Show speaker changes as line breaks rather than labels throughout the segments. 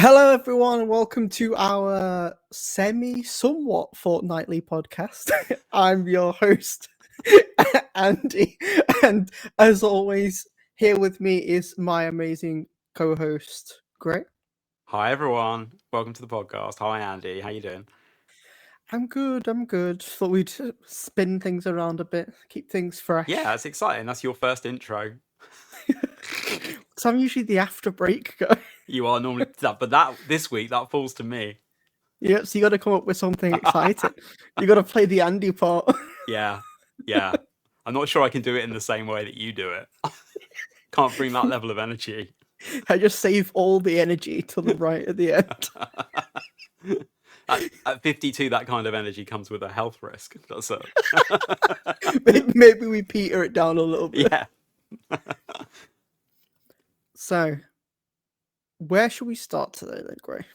Hello, everyone, and welcome to our somewhat fortnightly podcast. I'm your host, Andy, and as always, here with me is my amazing co-host, Greg.
Hi everyone, welcome to the podcast. Hi Andy, how you doing?
I'm good. Thought we'd spin things around a bit, keep things fresh.
Yeah, that's exciting. That's your first intro.
Because I'm usually the after break guy.
You are normally that, but this week that falls to me.
Yep, so you got to come up with something exciting. You got to play the Andy part.
Yeah. I'm not sure I can do it in the same way that you do it. Can't bring that level of energy.
I just save all the energy till the right at the end.
At 52, that kind of energy comes with a health risk. That's it.
Maybe we peter it down a little bit.
Yeah.
So, where should we start today, then, Gray?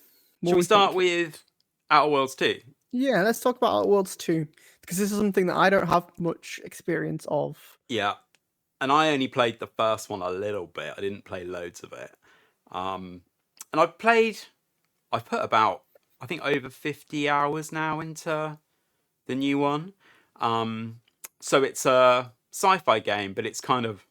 Should we start with Outer Worlds 2?
Yeah, let's talk about Outer Worlds 2, because this is something that I don't have much experience of.
Yeah. And I only played the first one a little bit. I didn't play loads of it. And I've put about, I think, over 50 hours now into the new one. So it's a sci-fi game, but it's kind of,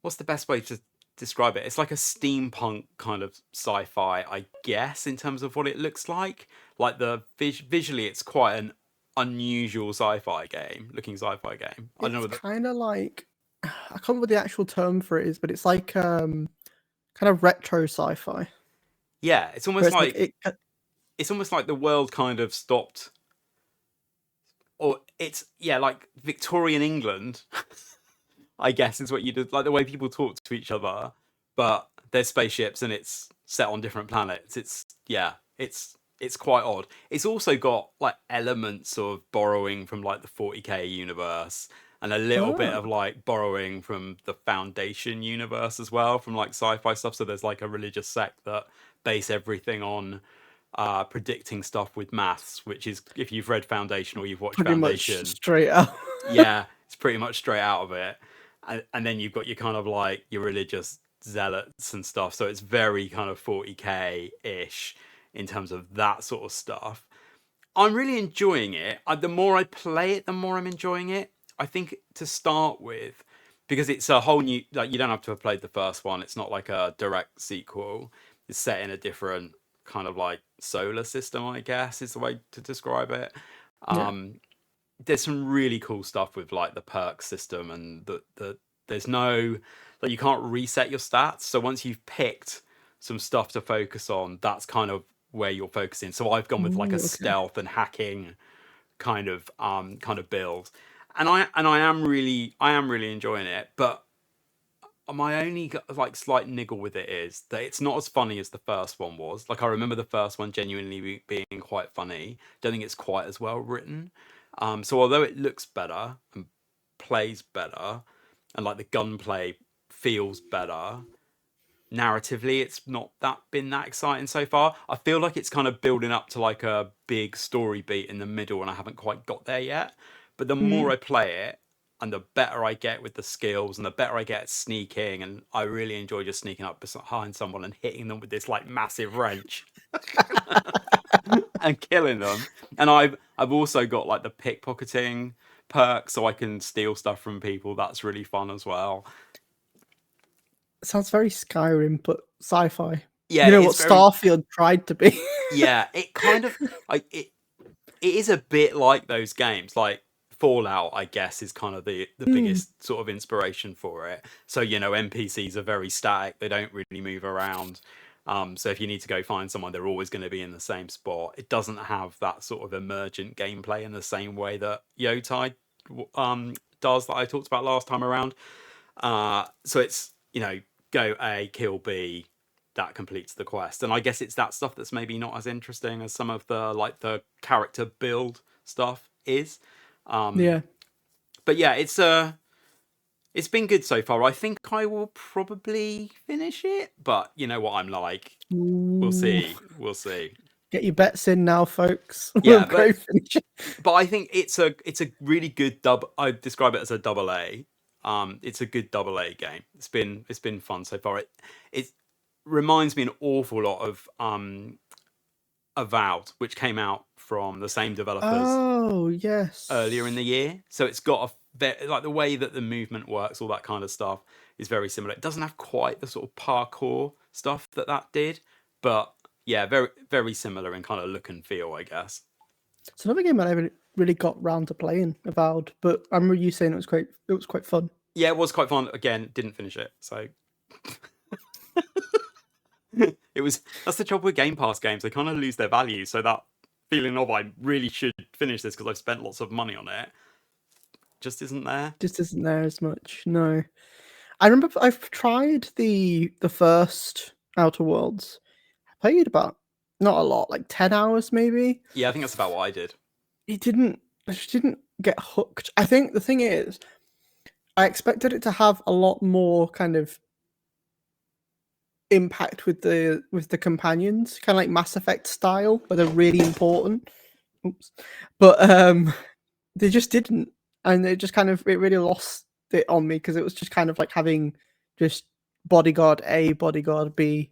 what's the best way to describe it? It's like a steampunk kind of sci-fi, I guess, in terms of what it looks like. Like visually, it's quite an unusual sci-fi game. I don't know.
It's kind of like, I can't remember what the actual term for it is, but it's like kind of retro sci-fi.
Yeah, it's almost it's almost like the world kind of stopped, or it's like Victorian England. I guess is what you do, like the way people talk to each other, but there's spaceships and it's set on different planets. It's quite odd. It's also got like elements of borrowing from like the 40k universe and a little bit of like borrowing from the Foundation universe as well, from like sci-fi stuff. So there's like a religious sect that base everything on predicting stuff with maths, which is, if you've read Foundation or you've watched
pretty
Foundation,
much straight out.
yeah, it's pretty much straight out of it. And then you've got your kind of like your religious zealots and stuff. So it's very kind of 40k-ish in terms of that sort of stuff. I'm really enjoying it. The more I play it, the more I'm enjoying it. I think to start with, because it's a whole new, like, you don't have to have played the first one. It's not like a direct sequel. It's set in a different kind of like solar system, I guess is the way to describe it. There's some really cool stuff with like the perk system, and there's no, like, you can't reset your stats. So once you've picked some stuff to focus on, that's kind of where you're focusing. So I've gone with like a stealth and hacking kind of build, and I am really enjoying it. But my only like slight niggle with it is that it's not as funny as the first one was. Like, I remember the first one genuinely being quite funny. Don't think it's quite as well written. So although it looks better and plays better, and like the gunplay feels better, narratively it's not been that exciting so far. I feel like it's kind of building up to like a big story beat in the middle, and I haven't quite got there yet. But the more I play it, and the better I get with the skills, and the better I get at sneaking, and I really enjoy just sneaking up behind someone and hitting them with this like massive wrench and killing them. And I've also got like the pickpocketing perk, so I can steal stuff from people. That's really fun as well.
It sounds very Skyrim, but sci-fi.
Yeah,
you know what Starfield tried to be.
Yeah, it kind of like it is a bit like those games. Like Fallout, I guess, is kind of the biggest sort of inspiration for it. So, you know, NPCs are very static. They don't really move around. So if you need to go find someone, they're always going to be in the same spot. It doesn't have that sort of emergent gameplay in the same way that Yotai does, that I talked about last time around. So it's, you know, go A, kill B, that completes the quest. And I guess it's that stuff that's maybe not as interesting as some of the like the character build stuff is.
Yeah.
But yeah, it's been good so far. I think I will probably finish it, but you know what I'm like. We'll see.
Get your bets in now, folks.
Yeah, but I think it's a really good I describe it as a AA. It's a good AA game. It's been fun so far. reminds me an awful lot of Avowed, which came out from the same developers
Oh
earlier in
yes.
the year. So it's got like the way that the movement works, all that kind of stuff is very similar. It doesn't have quite the sort of parkour stuff that did, but yeah, very very similar in kind of look and feel, I guess.
It's another game I never really got round to playing, Avowed, but I remember you saying it was great. It was quite fun.
Yeah, it was quite fun. Again, didn't finish it, so it was. That's the trouble with Game Pass games; they kind of lose their value. So that feeling of I really should finish this because I've spent lots of money on it just isn't there.
Just isn't there as much. No, I remember I've tried the first Outer Worlds. I played about not a lot, like 10 hours maybe.
Yeah, I think that's about what I did.
I just didn't get hooked. I think the thing is, I expected it to have a lot more kind of impact with the companions, kind of like Mass Effect style, where they're really important. Oops, but they just didn't, and it really lost it on me because it was just kind of like having just bodyguard A, bodyguard B.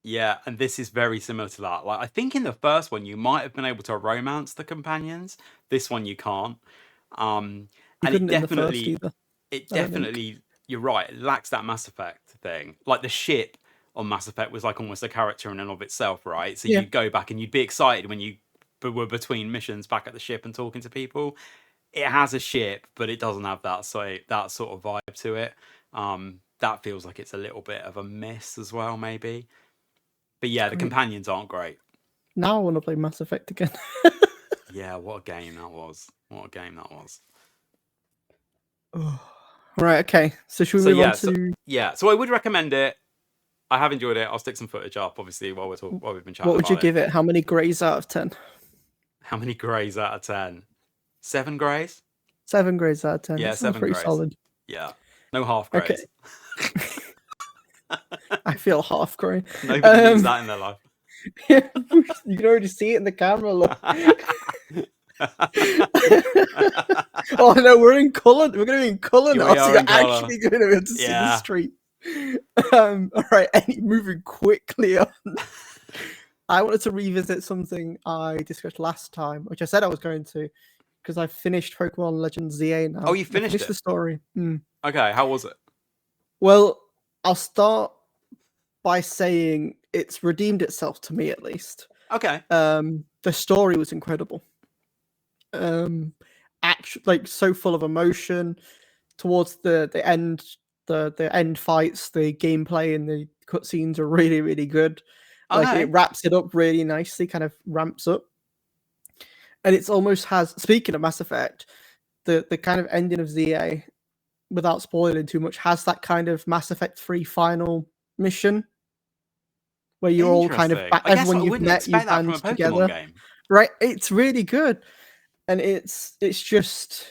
Yeah, and this is very similar to that. Like I think in the first one you might have been able to romance the companions. This one you can't.
You
And
couldn't in the first either,
it
I don't think.
definitely you're right, it lacks that Mass Effect thing. Like the ship on Mass Effect was like almost a character in and of itself, right? So
Yeah,
you'd go back and you'd be excited when you were between missions back at the ship and talking to people. It has a ship, but it doesn't have that sort of vibe to it. That feels like it's a little bit of a miss as well, maybe. But yeah, the
great.
companions aren't great.
Now I want to play Mass Effect again.
Yeah, what a game that was. What a game that was.
Oh. Right, okay. So should
So
we move on
yeah,
to
so I would recommend it. I have enjoyed it. I'll stick some footage up, obviously, while we've been
what
chatting
would you
about it.
give it? How many greys out of 10?
How many greys out of 10? 7 greys?
7 greys out of 10.
Yeah,
That sounds
7
pretty
greys.
solid.
Yeah. No half
Okay.
greys.
I feel half grey.
Nobody needs that in their life.
You can already see it in the camera. Look. Oh no, we're in colour. We're going to be in colour
Yeah,
now,
we
so
are
you're
in colour.
actually going to be able to see the
Yeah.
street. All right, moving quickly on. I wanted to revisit something I discussed last time, which I said I was going to, because I finished Pokemon Legends ZA now.
Oh, you finished it?
the story.
Okay, how was it?
Well, I'll start by saying it's redeemed itself to me, at least.
Okay.
The story was incredible. Like so full of emotion. Towards the end, the end fights, the gameplay and the cutscenes are really, really good. Like
Okay.
it wraps it up really nicely, kind of ramps up. And it's almost has, speaking of Mass Effect, the kind of ending of ZA, without spoiling too much, has that kind of Mass Effect 3 final mission where you're all kind of
Interesting. I guess
everyone
I
you've
wouldn't
met, you
expect that from a
band
Pokemon
together.
game.
Right? It's really good. And it's just,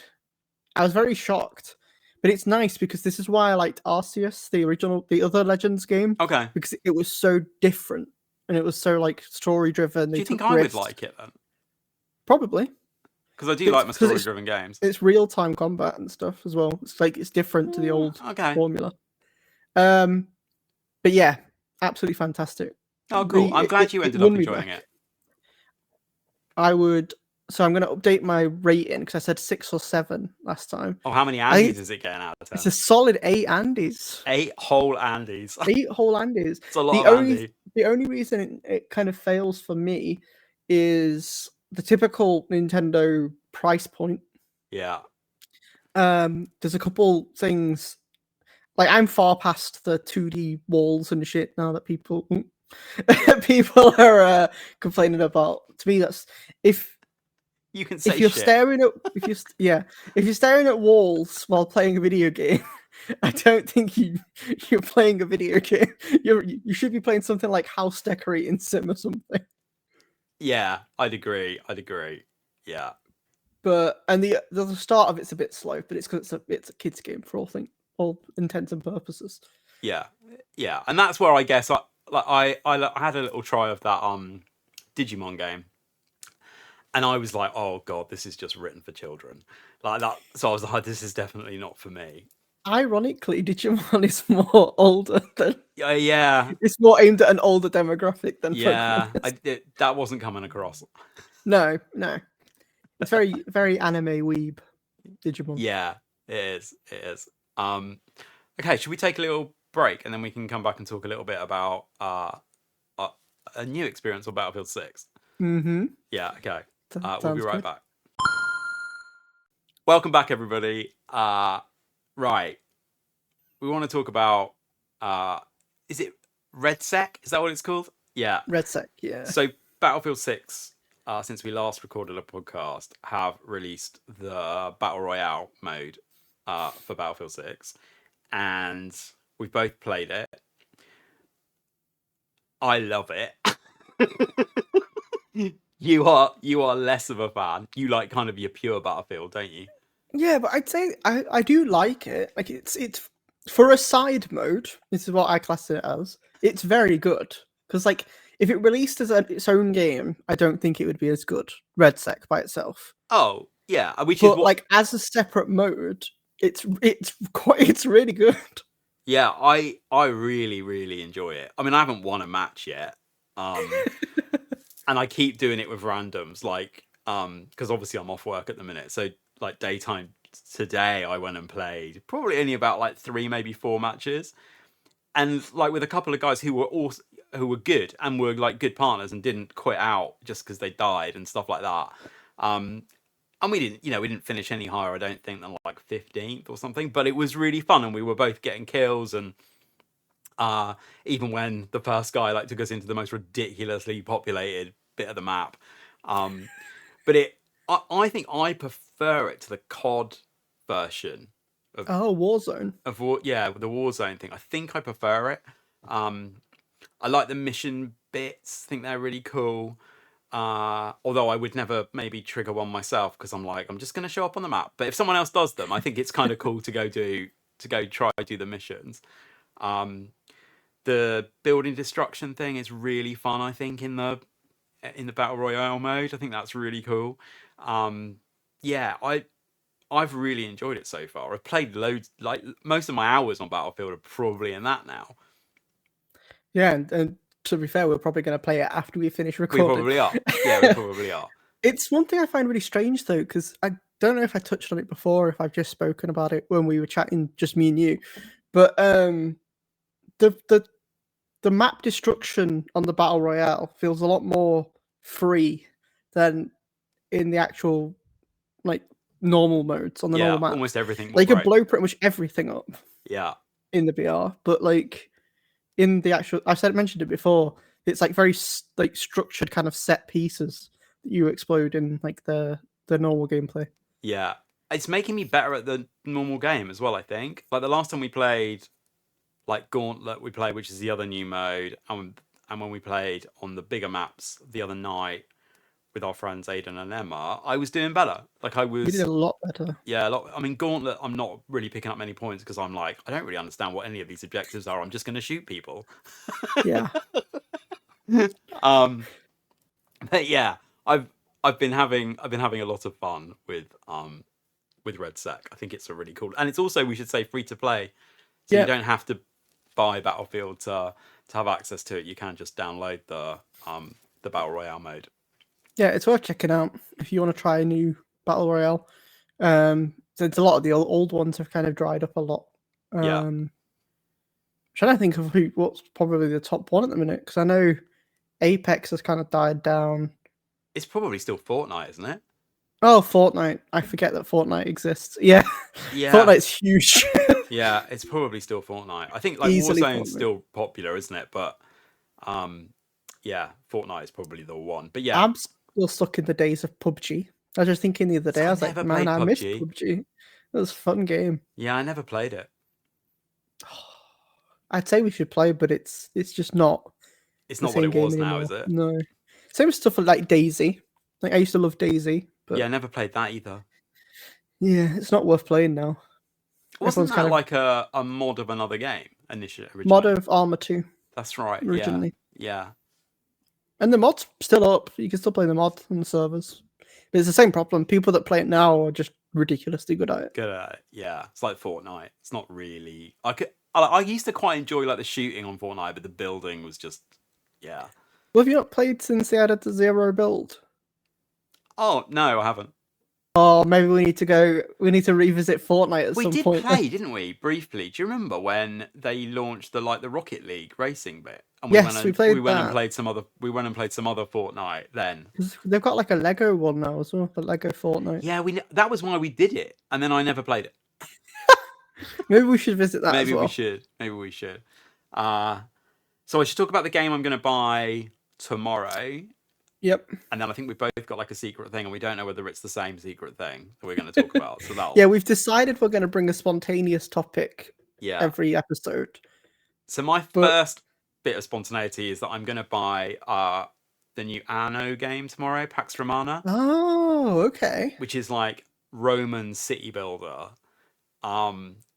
I was very shocked. But it's nice because this is why I liked Arceus, the other Legends game.
Okay.
Because it was so different and it was so like story driven.
Do you think I would like it then?
Probably.
Because I do like my story driven games.
It's real time combat and stuff as well. It's like it's different to the old formula. But yeah, absolutely fantastic.
Oh, cool. I'm glad you ended up enjoying it.
I'm going to update my rating because I said 6 or 7 last time.
Oh, how many Andes is it getting out of 10?
It's a solid 8 Andes.
8 whole Andes.
8 whole Andes.
It's a lot of Andy.
The only reason it kind of fails for me is the typical Nintendo price point.
Yeah.
There's a couple things. Like I'm far past the 2D walls and shit now that people are complaining about. To me, that's if you're staring at walls while playing a video game, I don't think you're playing a video game. You should be playing something like House Decorating Sim or something.
Yeah, I'd agree. Yeah.
But the start of it's a bit slow, but it's because it's a kids game for all intents and purposes.
Yeah, and that's where I guess I had a little try of that Digimon game, and I was like, oh god, this is just written for children, like that. So I was like, this is definitely not for me.
ironically, Digimon is more older than
Yeah,
it's more aimed at an older demographic than
yeah.
Pokemon is.
That wasn't coming across.
No, no, it's very very anime weeb Digimon.
Yeah, it is. It is. Okay, should we take a little break and then we can come back and talk a little bit about a new experience on Battlefield 6?
Mm-hmm.
Yeah. Okay. We'll be
Sounds
right
good.
back. Welcome back, everybody. Right. We want to talk about is it REDSEC? Is that what it's called? Yeah.
REDSEC, yeah.
So Battlefield 6, since we last recorded a podcast, have released the Battle Royale mode for Battlefield 6. And we've both played it. I love it. You are less of a fan. You like kind of your pure Battlefield, don't you?
Yeah, but I'd say I do like it. Like it's for a side mode. This is what I class it as. It's very good because like if it released as its own game, I don't think it would be as good. REDSEC by itself.
Oh yeah, which
But
is what.
like as a separate mode, it's really good.
Yeah, I really enjoy it. I mean, I haven't won a match yet, and I keep doing it with randoms, like because obviously I'm off work at the minute, so like daytime today I went and played probably only about like 3 maybe 4 matches, and like with a couple of guys who were good and were like good partners and didn't quit out just because they died and stuff like that. And we didn't finish any higher, I don't think, than like 15th or something. But it was really fun, and we were both getting kills. And even when the first guy like took us into the most ridiculously populated bit of the map, but I think I prefer it to the COD version of
Warzone.
the Warzone thing. I think I prefer it. I like the mission bits. I think they're really cool. Although I would never maybe trigger one myself because I'm just going to show up on the map. But if someone else does them, I think it's kind of cool to go try do the missions. The building destruction thing is really fun. I think in the battle royale mode, I think that's really cool. Yeah, I've really enjoyed it so far. I've played loads, like most of my hours on Battlefield are probably in that now.
Yeah, and to be fair, we're probably going to play it after we finish
We
recording.
probably are. Yeah, we probably are.
It's one thing I find really strange though, because I don't know if I touched on it before, if I've just spoken about it when we were chatting, just me and you. But the map destruction on the Battle Royale feels a lot more free than in the actual like normal modes on the normal map.
Almost everything.
Like you can blow pretty much everything up.
Yeah.
In the BR, but like in the actual, mentioned it before. It's like very like structured kind of set pieces that you explode in like the normal gameplay.
Yeah, it's making me better at the normal game as well. I think like the last time we played, like Gauntlet, which is the other new mode, and when we played on the bigger maps the other night with our friends Aidan and Emma, I was doing better. Like we
did a lot better.
Yeah, a lot. I mean, Gauntlet, I'm not really picking up many points because I'm like, I don't really understand what any of these objectives are. I'm just going to shoot people.
Yeah.
But yeah, I've been having a lot of fun with REDSEC. I think it's a really cool, and it's also, we should say, free to play, so you don't have to buy Battlefield to have access to it. You can just download the Battle Royale mode.
Yeah, it's worth checking out if you want to try a new Battle Royale. Since a lot of the old ones have kind of dried up a lot. Trying to think of what's probably the top one at the minute, because I know Apex has kind of died down.
It's probably still Fortnite, isn't it?
Oh, Fortnite. I forget that Fortnite exists. Yeah. Fortnite's huge.
Yeah, it's probably still Fortnite. I think like Warzone's still popular, isn't it? But yeah, Fortnite is probably the one. But yeah,
I'm still stuck in the days of PUBG. I was just thinking the other day, I was like, man, I miss PUBG. It was a fun game.
Yeah, I never played it.
I'd say we should play, but it's just not.
It's not what it was now, is it?
No. Same stuff like Daisy. Like I used to love Daisy. But
yeah, I never played that either.
Yeah, it's not worth playing now.
Wasn't that like a mod of another game initially?
Mod of Arma 2.
That's right.
Originally.
Yeah.
And the mod's still up. You can still play the mod on the servers. But it's the same problem. People that play it now are just ridiculously good at it.
Good at it. Yeah, it's like Fortnite. It's not really. I used to quite enjoy like the shooting on Fortnite, but the building was just yeah.
Well, have you not played since they added the zero build?
Oh no, I haven't.
Oh, maybe we need to go. We need to revisit Fortnite at
We
some
did
point.
play, didn't we? Briefly. Do you remember when they launched the Rocket League racing bit, and
Yes, we played
we went and
that.
played some other Fortnite then.
They've got like a Lego one now as well, the Lego Fortnite.
Yeah, that was why we did it, and then I never played it.
Maybe we should visit that
Maybe
as well.
we should. Maybe we should. So I should talk about the game I'm going to buy tomorrow.
Yep.
And then I think we've both got like a secret thing, and we don't know whether it's the same secret thing that we're going to talk about. So
Yeah, we've decided we're going to bring a spontaneous topic every episode.
So my first bit of spontaneity is that I'm going to buy the new Anno game tomorrow, Pax Romana.
Oh, okay.
Which is like Roman city builder,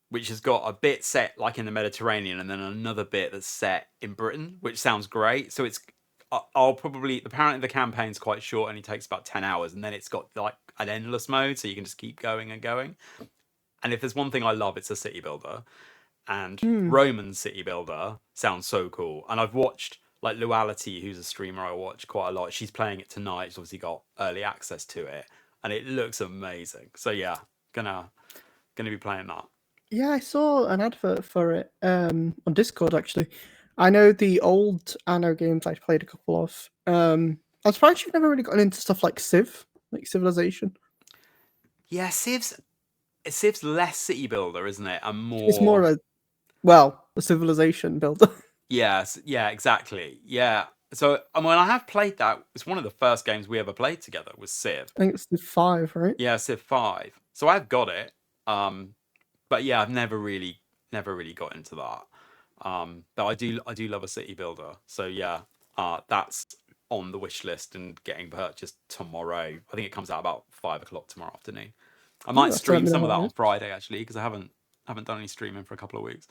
which has got a bit set like in the Mediterranean, and then another bit that's set in Britain, which sounds great. So it's apparently the campaign's quite short, and it takes about 10 hours, and then it's got like an endless mode, so you can just keep going and going. And if there's one thing I love, it's a city builder. And Roman city builder sounds so cool. And I've watched like Luality, who's a streamer I watch quite a lot. She's playing it tonight. She's obviously got early access to it, and it looks amazing. So yeah, gonna be playing that.
Yeah, I saw an advert for it on Discord actually. I know the old Anno games I played a couple of. I'm surprised you've never really gotten into stuff like Civ, like Civilization.
Yeah, Civ's less city builder, isn't it? And more.
It's more a Civilization builder.
Yes, yeah, exactly. Yeah. So when I have played that, it's one of the first games we ever played together was Civ.
I think it's Civ 5, right?
Yeah, Civ 5. So I've got it. But yeah, I've never really got into that. But I do love a city builder. So yeah, that's on the wish list and getting purchased tomorrow. I think it comes out about 5 o'clock tomorrow afternoon. I might stream some of that on Friday actually, because I haven't done any streaming for a couple of weeks.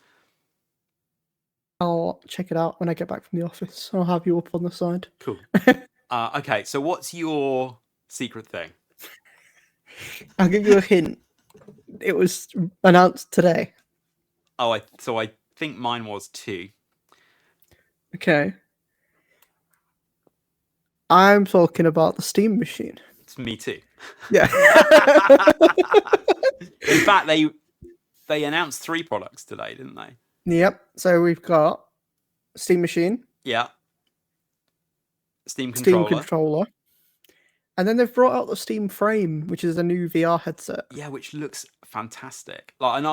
I'll check it out when I get back from the office. I'll have you up on the side.
Cool. Okay, so what's your secret thing?
I'll give you a hint. It was announced today.
Oh, I think mine was 2.
Okay. I'm talking about the Steam machine.
It's me too.
Yeah.
In fact, they announced 3 products today, didn't they?
Yep. So we've got Steam machine.
Yeah. Steam controller.
And then they've brought out the Steam Frame, which is a new VR headset.
Yeah, which looks fantastic. Like,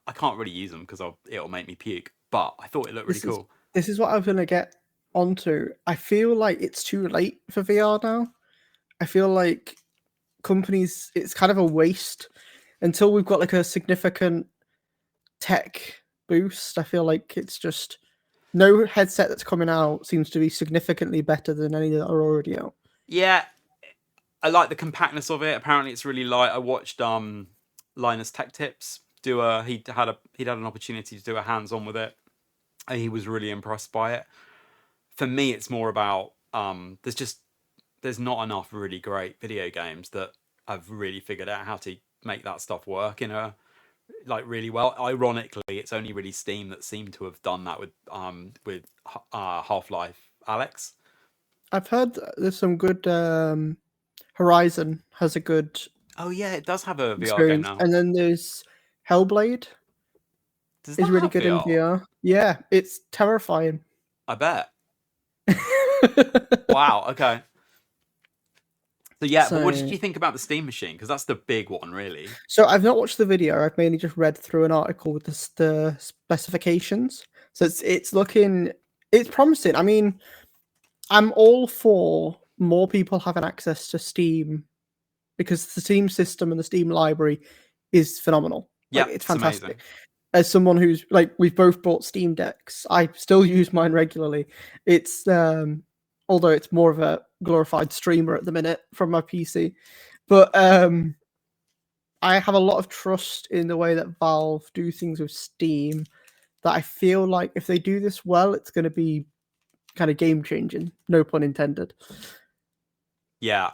I can't really use them because it'll make me puke. But I thought it looked really cool.
This is what I was gonna get onto. I feel like it's too late for VR now. I feel like companies, it's kind of a waste until we've got like a significant tech boost. I feel like it's just no headset that's coming out seems to be significantly better than any that are already out.
Yeah, I like the compactness of it. Apparently, it's really light. I watched Linus Tech Tips do he'd had an opportunity to do a hands-on with it, and he was really impressed by it. For me, it's more about there's not enough really great video games that have really figured out how to make that stuff work in a really well. Ironically, it's only really Steam that seemed to have done that with Half-Life Alyx.
I've heard there's some good Horizon has a good.
Oh yeah, it does have a VR
experience.
game now.
And then there's Hellblade. It's really good in VR. Yeah, it's terrifying.
I bet. Wow. Okay. So yeah, but what did you think about the Steam machine? Because that's the big one, really.
So I've not watched the video. I've mainly just read through an article with the specifications. So it's promising. I mean, I'm all for more people having access to Steam because the Steam system and the Steam library is phenomenal.
Yeah,
it's fantastic.
Amazing.
As someone who's we've both bought Steam Decks, I still use mine regularly. It's although it's more of a glorified streamer at the minute from my PC, but I have a lot of trust in the way that Valve do things with Steam. That I feel like if they do this well, it's going to be kind of game changing. No pun intended.
Yeah.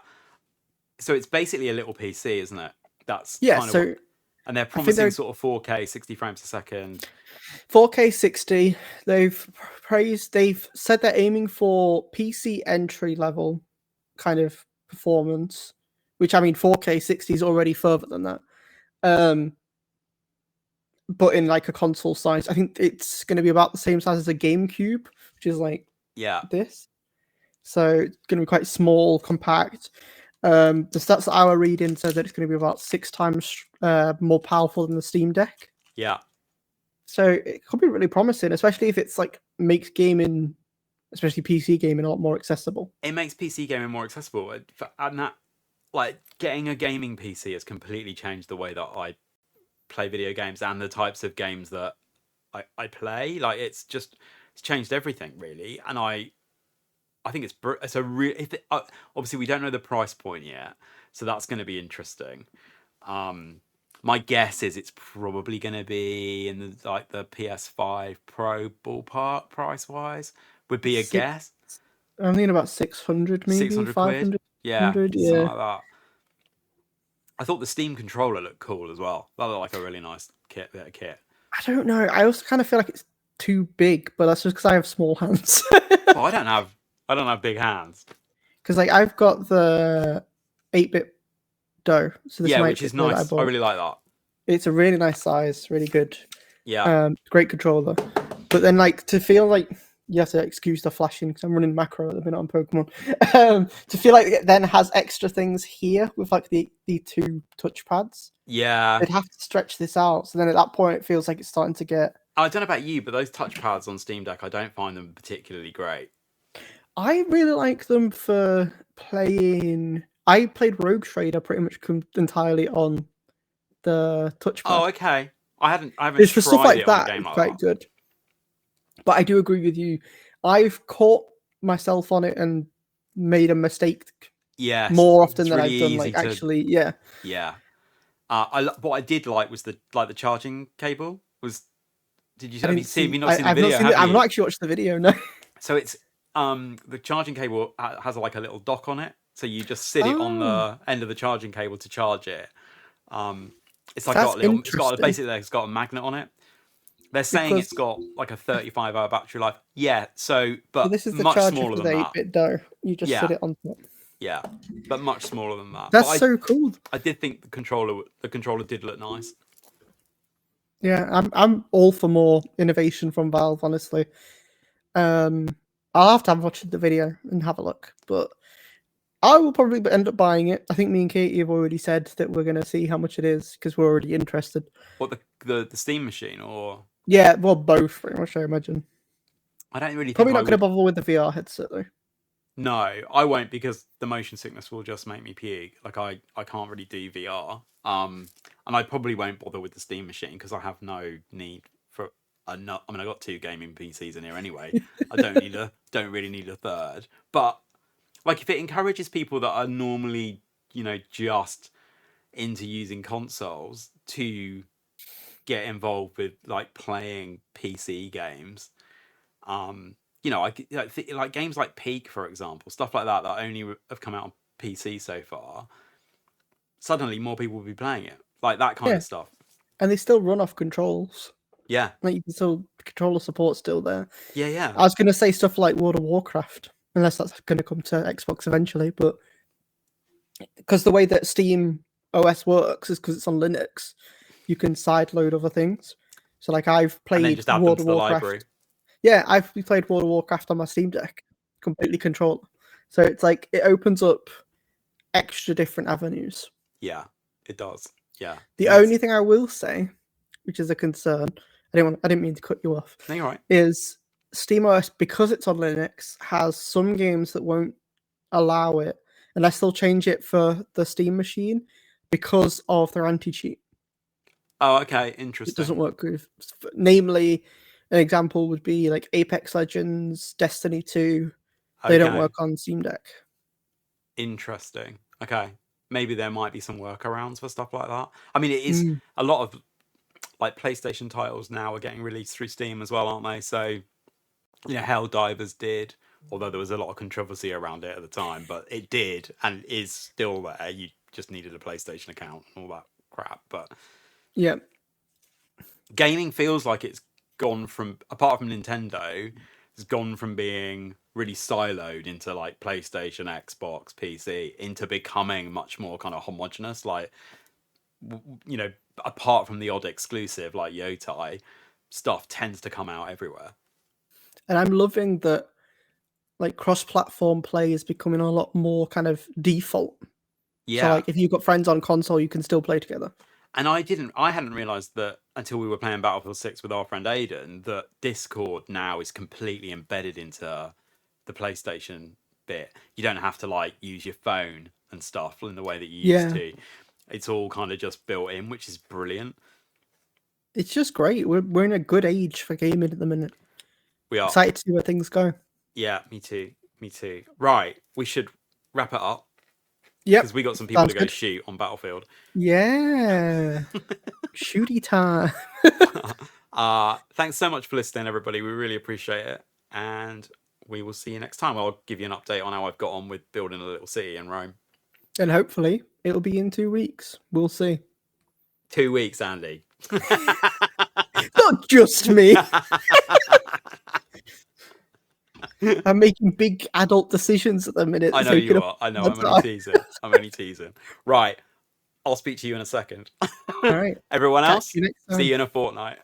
So it's basically a little PC, isn't it? That's
Yeah,
kind of what,
so
and they're
I think
promising
they're
sort of 4K, 60 frames a second.
4K 60. They've said they're aiming for PC entry level kind of performance, which I mean 4K 60 is already further than that. But in like a console size, I think it's going to be about the same size as a GameCube, which is like
Yeah,
this. So it's going to be quite small, compact. The stats that I were reading said that it's going to be about 6 times more powerful than the Steam Deck.
yeah.
So it could be really promising, especially if it's like makes gaming, especially PC gaming, a lot more accessible.
It makes PC gaming more accessible, and that, like, getting a gaming PC has completely changed the way that I play video games and the types of games that I play. Like, it's changed everything really, and I think it's a real. Obviously, we don't know the price point yet, so that's going to be interesting. My guess is it's probably going to be in the PS5 Pro ballpark price wise. Would be a
Six,
guess.
I'm thinking about 600, maybe
600 quid.
500,
Yeah, something
yeah.
like that. I thought the Steam controller looked cool as well. That looked like a really nice bit of kit.
I don't know. I also kind of feel like it's too big, but that's just because I have small hands.
Well, I don't have big hands.
Because like I've got the 8-bit dough, so this is
Yeah,
my
which
8-bit
is
dough that I
nice. I
bought.
really like that.
It's a really nice size, really good.
Yeah.
Great controller. But then like to feel like you have to excuse the flashing because I'm running macro at the minute on Pokemon. To feel like it then has extra things here with like the 2 touchpads.
Yeah.
They'd have to stretch this out. So then at that point it feels like it's starting to get.
I don't know about you, but those touchpads on Steam Deck, I don't find them particularly great.
I really like them for playing. I played Rogue Trader pretty much entirely on the touchpad.
Oh, okay. I haven't
It's for stuff
tried
like
it on a
that.
game
It's
like
quite
that.
good. But I do agree with you. I've caught myself on it and made a mistake
Yes,
more often
it's
than
really
I've done.
easy
Like
to.
actually, yeah.
Yeah. What I did like was the charging cable was. Did you
I
have you
didn't
seen? Have
see.
you not seen the
I've not
video?
seen.
Have
I've
you?
not actually watched the video. No.
So it's the charging cable has like a little dock on it, so you just sit it on
Oh,
the end of the charging cable to charge it. Um, it's like
that's interesting.
it's got a magnet on it. They're saying
Because
it's got like a 35-hour battery life. Yeah, so but
this is the
much
charger
smaller
for
than
the
that.
8-bit dough. You just sit
Yeah,
it on top.
yeah, but much smaller than that. But
That's so cool.
I did think the controller did look nice.
Yeah, I'm all for more innovation from Valve. Honestly, I'll have to watch the video and have a look, but I will probably end up buying it. I think me and Katie have already said that we're going to see how much it is because we're already interested.
What the Steam machine or
Yeah, well, both pretty much. I imagine.
I don't really think
Probably
I
not going to
would.
bother with the VR headset though.
No, I won't because the motion sickness will just make me puke. Like I can't really do VR. And I probably won't bother with the Steam machine because I have no need for I mean, I got 2 gaming PCs in here anyway. I don't really need a third. But like if it encourages people that are normally, just into using consoles to get involved with like playing PC games, like games like Peak, for example, stuff like that only have come out on PC so far. Suddenly, more people will be playing it, like that kind
Yeah,
of stuff.
and they still run off controls.
Yeah,
Like you can still controller support still there.
yeah, yeah,
I was going to say stuff like World of Warcraft, unless that's going to come to Xbox eventually, but because the way that Steam OS works is because it's on Linux, you can sideload other things. So like I've
and then
played
just add them
World
to
of
the library.
Warcraft. Yeah, I've played World of Warcraft on my Steam Deck, completely controller. So it's like it opens up extra different avenues.
Yeah, it does. Yeah,
The
and it's
only thing I will say, which is a concern, I didn't mean to cut you off,
no, you're right.
is SteamOS, because it's on Linux, has some games that won't allow it unless they'll change it for the Steam machine because of their anti-cheat.
Oh, okay,
It doesn't
interesting.
work with, namely, an example would be like Apex Legends, Destiny 2. They don't
Okay,
work on Steam Deck.
interesting. Okay, maybe there might be some workarounds for stuff like that. I mean, it is
Mm.
a lot of like PlayStation titles now are getting released through Steam as well, aren't they? So Helldivers did, although there was a lot of controversy around it at the time, but it did and is still there. You just needed a PlayStation account and all that crap. But
Yeah.
gaming feels like it's gone from, apart from Nintendo, it's gone from being really siloed into like PlayStation, Xbox, PC, into becoming much more kind of homogenous. Like, you know, apart from the odd exclusive like Yotai, stuff tends to come out everywhere.
And I'm loving that, like, cross-platform play is becoming a lot more kind of default.
Yeah.
So, like, if you've got friends on console, you can still play together.
And I hadn't realised that until we were playing Battlefield 6 with our friend Aidan, that Discord now is completely embedded into the PlayStation bit. You don't have to like use your phone and stuff in the way that you used to. It's all kind of just built in, which is brilliant.
It's just great. We're in a good age for gaming at the minute.
We are.
Excited to see where things go.
Yeah, me too. Me too. Right, we should wrap it up.
Yep.
Because we got some people
Sounds
to go
good.
shoot on Battlefield.
Yeah. Shooty time.
Thanks so much for listening, everybody. We really appreciate it. And we will see you next time. I'll give you an update on how I've got on with building a little city in Rome.
And hopefully it'll be in 2 weeks. We'll see.
2 weeks, Andy.
Not just me. I'm making big adult decisions at the minute.
I know
so
you are. I know. I'm only teasing. I'm only teasing. Right. I'll speak to you in a second.
All right.
Everyone else,
Catch you next time.
see you in a fortnight.